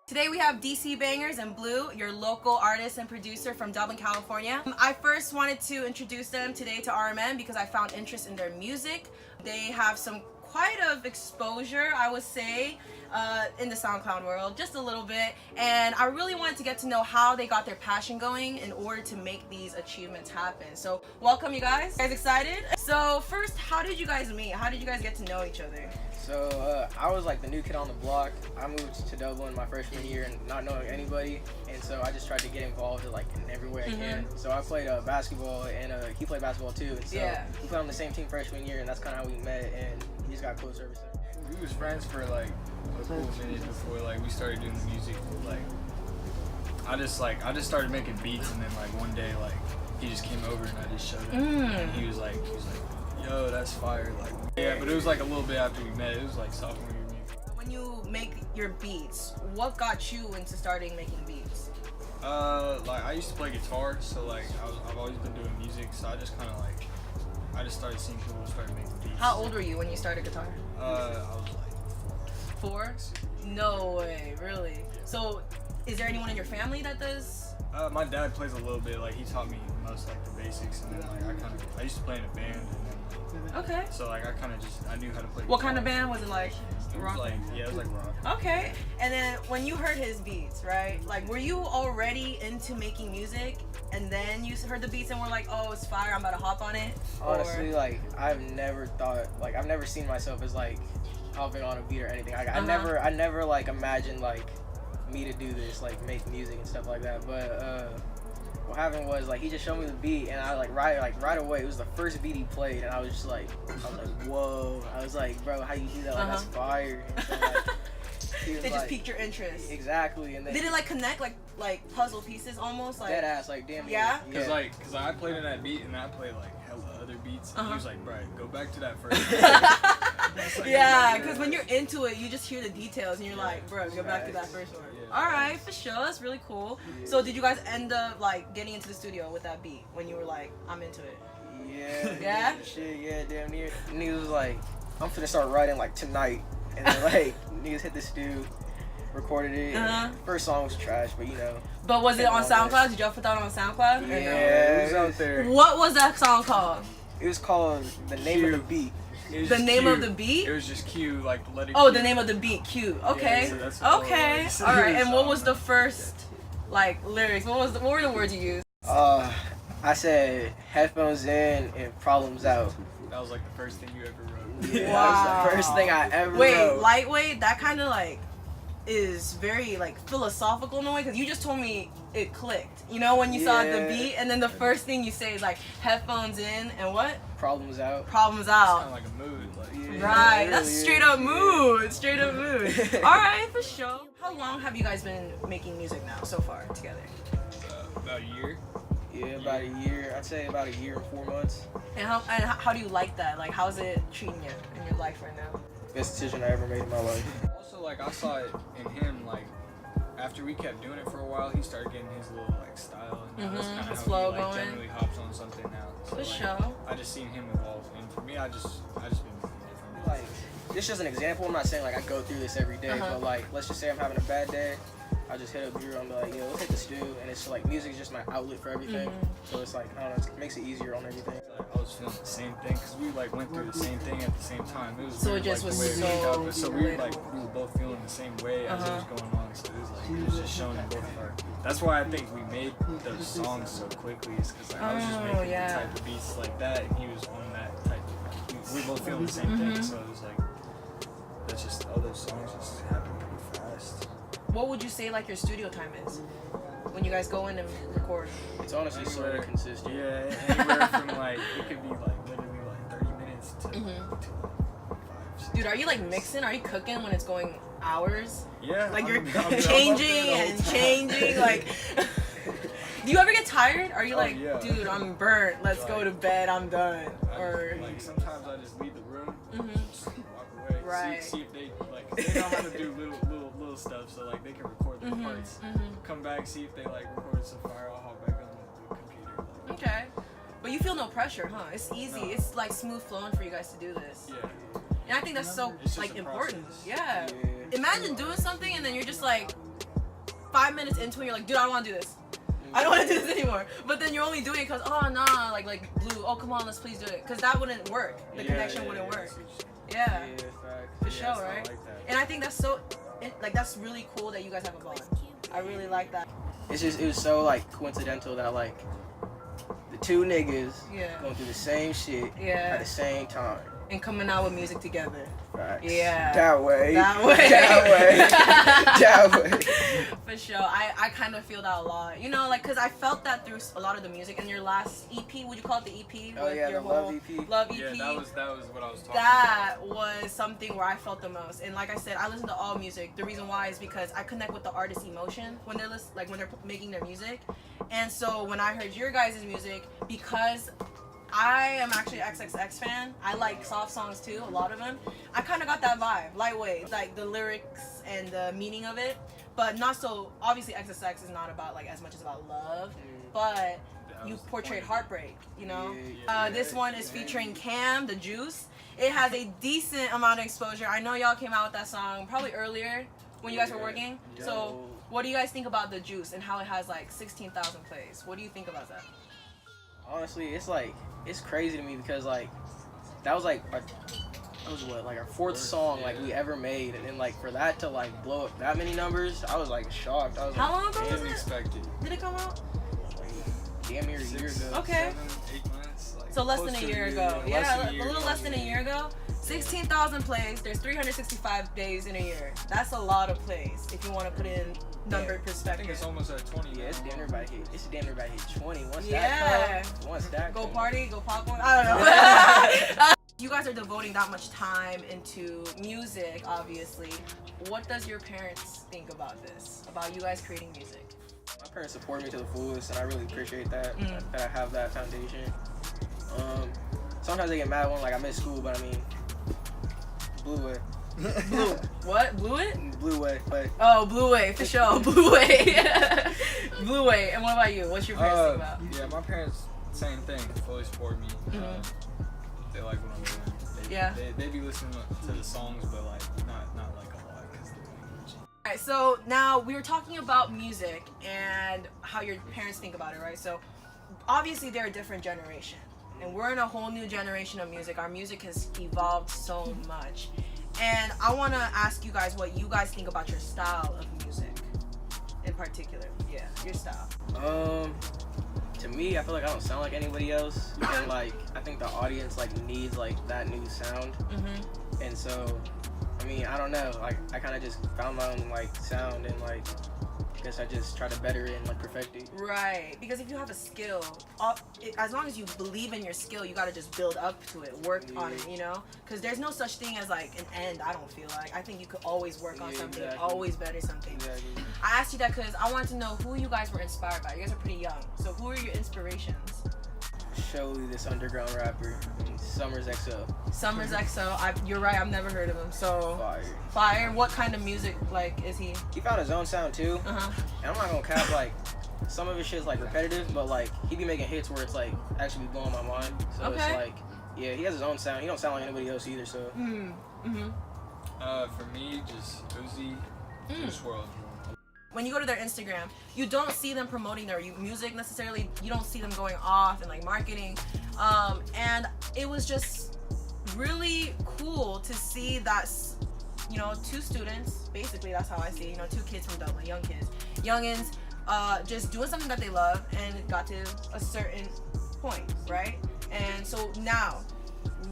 Today we have DCBangerz Blue, your local artist and producer from Dublin, California. I first wanted to introduce them today to RMN because I found interest in their music. They have some quite of exposure, I would say, in the SoundCloud world, just a little bit, and I really wanted to get to know how they got their passion going in order to make these achievements happen. So welcome, you guys. You guys excited? So first, how did you guys meet? How did you guys get to know each other? So I was like the new kid on the block. I moved to Dublin my freshman year and not knowing anybody, and so I just tried to get involved like in every way I can. So I played basketball, and he played basketball too, and so we played on the same team freshman year, and that's kind of how we met, and we just got closer ever since. We was friends for like a cool minute before like we started doing the music. Like I just started making beats, and then like one day like he just came over and I just showed him, and he was like, yo, that's fire. Like, yeah, but it was like a little bit after we met. It was like sophomore year maybe. When you make your beats, what got you into starting making beats? Like I used to play guitar, so like I've always been doing music, so I just kind of like I just started seeing people start making beats. How old were you when you started guitar? I was like 4. No way, really? So, is there anyone in your family that does? My dad plays a little bit. Like he taught me most like the basics, and then like I used to play in a band, and then okay. So like I knew how to play. What kind of band was it? Like rock? It was like rock. Okay. And then when you heard his beats, right? Like, were you already into making music, and then you heard the beats and were like, oh, it's fire, I'm about to hop on it? Honestly, like I've never seen myself as like hopping on a beat or anything. Like, I never like imagined like me to do this, like make music and stuff like that. But what happened was like he just showed me the beat, and I like right away, it was the first beat he played, and I was like whoa. I was like, bro, how you do that? Like that's fire. And so, like, it just piqued your interest. Exactly. And then did it like connect like puzzle pieces almost? Like dead ass, like damn. Yeah. Cause I played in that beat, and I played like hella other beats, and he was like, bro, go back to that first. Like, yeah, because when you're into it, you just hear the details, and you're like, bro, go back to that first one. Yeah. All right, for sure, that's really cool. Yeah. So did you guys end up like getting into the studio with that beat when you were like, I'm into it? Yeah. Yeah. Shit, yeah, damn near. Niggas was like, I'm finna start writing like tonight, and then like niggas hit the studio, recorded it. First song was trash, but you know. But was it on SoundCloud? Did y'all put that on SoundCloud? Yeah, it was out there. What was that song called? It was called The Name of the Beat. The name of the beat? It was just Q, like let it. Oh, the name of the beat, Q. Okay. Yeah, so okay. All right. And what was the first like lyrics? What were the words you used? I said headphones in and problems out. That was like the first thing you ever wrote. Yeah, that was the first thing I ever wrote. Wait, lightweight? That kind of like is very like philosophical in a way, because you just told me it clicked. You know, when you saw the beat, and then the first thing you say is like headphones in and what? Problems out. Problems out. It's kind of like a mood. Like, right, really that's straight up mood. Straight up mood. All right, for sure. How long have you guys been making music now so far together? About a year. Yeah, about a year. I'd say about a year and 4 months. And how do you like that? Like, how's it treating you in your life right now? Best decision I ever made in my life. Also, like I saw it in him, like after we kept doing it for a while, he started getting his little like style, and that's kind of how flow he like going. generally hops on something now. So, For like, sure. I just seen him evolve, and for me, I just been different. Like, this is just an example. I'm not saying like I go through this every day, but like let's just say I'm having a bad day. I just hit up Drew and be like, yo, let's hit the stew, and it's like music is just my outlet for everything. So it's like, I don't know, it makes it easier on everything. Like, I was feeling the same thing because we like went through the same thing at the same time. It was so weird, it just like, was the way so we so we were both feeling the same way as it was going on. So it was just showing in both of our. That's why I think we made those songs so quickly. Is because like, I was just making the type of beats like that, and he was on that type of. We were both feeling the same thing, so it was like that's just all those songs just happen pretty fast. What would you say like your studio time is when you guys go in and record? It's honestly sort of consistent. Yeah, anywhere from like it could be like literally like 30 minutes to 5. Dude, are you like mixing? Are you cooking when it's going hours? Yeah. Like you're changing and changing. Like, do you ever get tired? Are you like, dude, I'm burnt. Let's go to bed. I'm done. Or like sometimes I just leave the room, just walk away, right. see if they like they know how to do little stuff, so like they can record the parts. Come back, see if they like record some fire. I'll hop back on the computer. Like, okay, but you feel no pressure, huh? It's easy. No. It's like smooth flowing for you guys to do this. Yeah. And I think that's so like important. Process. Yeah. Imagine doing something and then you're just like, 5 minutes into it, you're like, dude, I don't want to do this. I don't want to do this anymore. But then you're only doing it because, oh, nah, like Blue, oh, come on, let's please do it. Because that wouldn't work. The connection wouldn't work. Yeah. For sure, right? Like and I think that's so, that's really cool that you guys have a bond. I really like that. It's just, it was so, like, coincidental that, like, the two niggas going through the same shit at the same time. And coming out with music together. Facts. Yeah. That way. For sure. I kind of feel that a lot. You know, like, because I felt that through a lot of the music. And your last EP, would you call it the EP? Oh, yeah, your the Love EP. Love EP. Yeah, that was what I was talking That was something where I felt the most. And like I said, I listen to all music. The reason why is because I connect with the artist's emotion when they're when they're making their music. And so when I heard your guys' music, because I am actually an XXX fan. I like soft songs too, a lot of them. I kind of got that vibe, lightweight, like the lyrics and the meaning of it, but not so. Obviously, XXX is not about like as much as about love, but you portrayed heartbreak. You know, this one is featuring Cam, the Juice. It has a decent amount of exposure. I know y'all came out with that song probably earlier when you guys were working. So, what do you guys think about the Juice and how it has like 16,000 plays? What do you think about that? Honestly, it's like, it's crazy to me because like that was like our fourth song like we ever made, and then like for that to like blow up that many numbers, I was like shocked. I was how like, long ago was it? Expected. Did it come out? Like, damn near a year ago. Okay. 7, 8 months. Like, so less than a year ago. Yeah, a little less than a year. year ago. 16,000 plays. There's 365 days in a year. That's a lot of plays if you want to put it in numbered I perspective. think it's almost at 20. Yeah, it's damn near about hit. It's damn near about hit 20. Once that Go party, go popcorn. I don't know. You guys are devoting that much time into music, obviously. What does your parents think about this? About you guys creating music? My parents support me to the fullest, and I really appreciate that. That I have that foundation. Sometimes they get mad when like I miss school, but I mean, Blue way. Blue. What? Blue it? Blue way, but Blue way for sure. Blue way. Blue way. And what about you? What's your parents think about? Yeah, my parents, same thing. Fully support me. They like what I'm doing. They be listening to the songs, but like not like a lot because they're Alright, so now we were talking about music and how your parents think about it, right? So obviously they're a different generation, and we're in a whole new generation of music. Our music has evolved so much. And I want to ask you guys what you guys think about your style of music in particular. Yeah, your style. To me, I feel like I don't sound like anybody else, and like I think the audience like needs like that new sound. And so, I mean, I don't know. Like I kind of just found my own like sound, and like I guess I just try to better it and like perfect it. Right, because if you have a skill, as long as you believe in your skill, you gotta just build up to it, work on it, you know? Because there's no such thing as like an end, I don't feel like. I think you could always work on something, always better something. I asked you that because I wanted to know who you guys were inspired by. You guys are pretty young, so who are your inspirations? Surely this underground rapper, Summers XO. Summers XO, you're right, I've never heard of him, so... Fire. What kind of music, like, is he? He found his own sound too. And I'm not gonna cap, like, some of his shit's like repetitive, but like, he be making hits where it's like actually blowing my mind. So it's like, yeah, he has his own sound. He don't sound like anybody else either, so. For me, just Uzi, Juice WRLD. When you go to their Instagram, you don't see them promoting their music necessarily. You don't see them going off and like marketing. And it was just really cool to see that, you know, two students, basically that's how I see it, you know, two kids from Dublin, youngins, just doing something that they love, and it got to a certain point, right? And so now,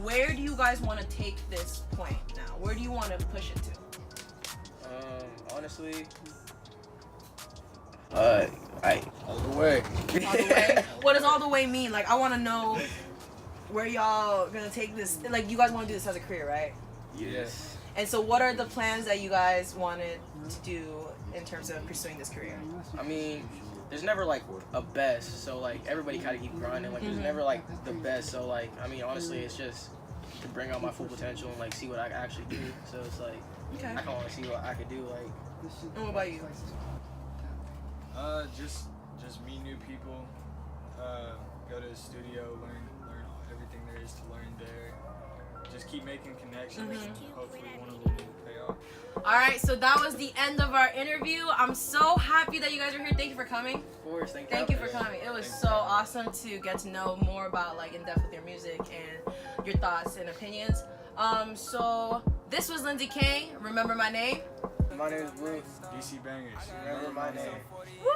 where do you guys want to take this point now? Where do you want to push it to? Honestly, all the way. All the way? What does all the way mean? Like, I want to know where y'all gonna take this. Like, you guys want to do this as a career, right? Yes. And so what are the plans that you guys wanted to do in terms of pursuing this career? I mean, there's never like a best, so like everybody kind of keep grinding. Like there's never like the best, so like I mean honestly, it's just to bring out my full potential and like see what I can actually do. So it's like I kind of want to see what I could do. Like. And what about you? Just meet new people. Go to the studio, learn everything there is to learn there. Just keep making connections. Hopefully one of them will pay off. Alright, so that was the end of our interview. I'm so happy that you guys are here. Thank you for coming. Of course, Thank you for coming. It was so awesome to get to know more about like in depth with your music and your thoughts and opinions. So this was Lindsey Kang. Remember my name? My name is Blue. DCBangerz. Remember my name. Woo!